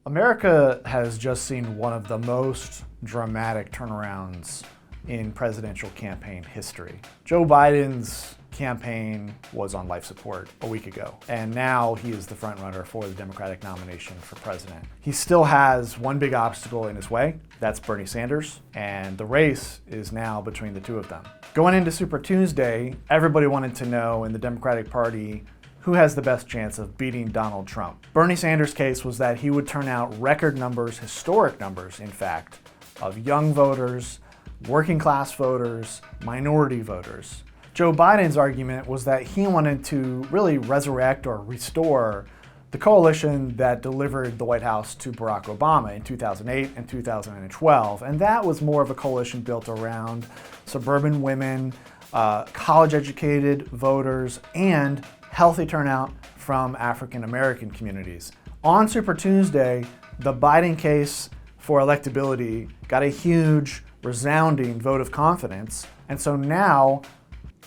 America has just seen one of the most dramatic turnarounds in presidential campaign history. Joe Biden's campaign was on life support a week ago, and now he is the frontrunner for the Democratic nomination for president. He still has one big obstacle in his way, that's Bernie Sanders, and the race is now between the two of them. Going into Super Tuesday, everybody wanted to know in the Democratic Party who has the best chance of beating Donald Trump. Bernie Sanders' case was that he would turn out record numbers, historic numbers, in fact, of young voters, working class voters, minority voters. Joe Biden's argument was that he wanted to really resurrect or restore the coalition that delivered the White House to Barack Obama in 2008 and 2012. And that was more of a coalition built around suburban women, college-educated voters, and healthy turnout from African American communities. On Super Tuesday, the Biden case for electability got a huge, resounding vote of confidence. And so now,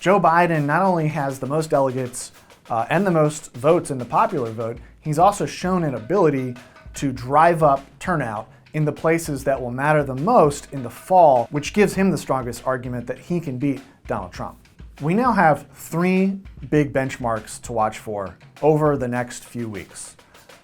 Joe Biden not only has the most delegates and the most votes in the popular vote, he's also shown an ability to drive up turnout in the places that will matter the most in the fall, which gives him the strongest argument that he can beat Donald Trump. We now have three big benchmarks to watch for over the next few weeks.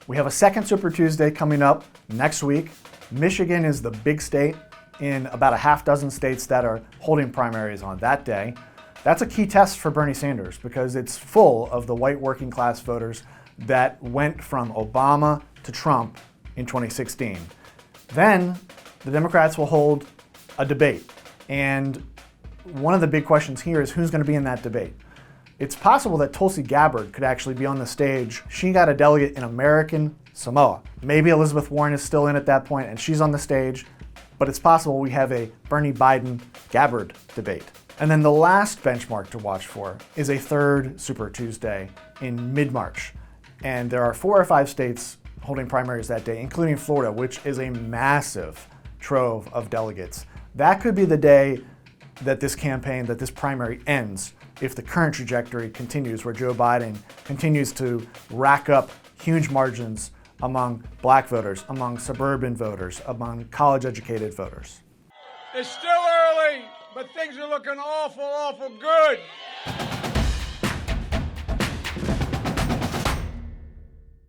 We have a second Super Tuesday coming up next week. Michigan is the big state in about a half dozen states that are holding primaries on that day. That's a key test for Bernie Sanders because it's full of the white working class voters that went from Obama to Trump in 2016. Then the Democrats will hold a debate, and one of the big questions here is who's going to be in that debate. It's possible that Tulsi Gabbard could actually be on the stage. She got a delegate in American Samoa. Maybe Elizabeth Warren is still in at that point and she's on the stage, but it's possible we have a Bernie Biden-Gabbard debate. And then the last benchmark to watch for is a third Super Tuesday in mid-March. And there are 4 or 5 states holding primaries that day, including Florida, which is a massive trove of delegates. That could be the day that this campaign, that this primary ends if the current trajectory continues, where Joe Biden continues to rack up huge margins among black voters, among suburban voters, among college-educated voters. It's still early, but things are looking awful good.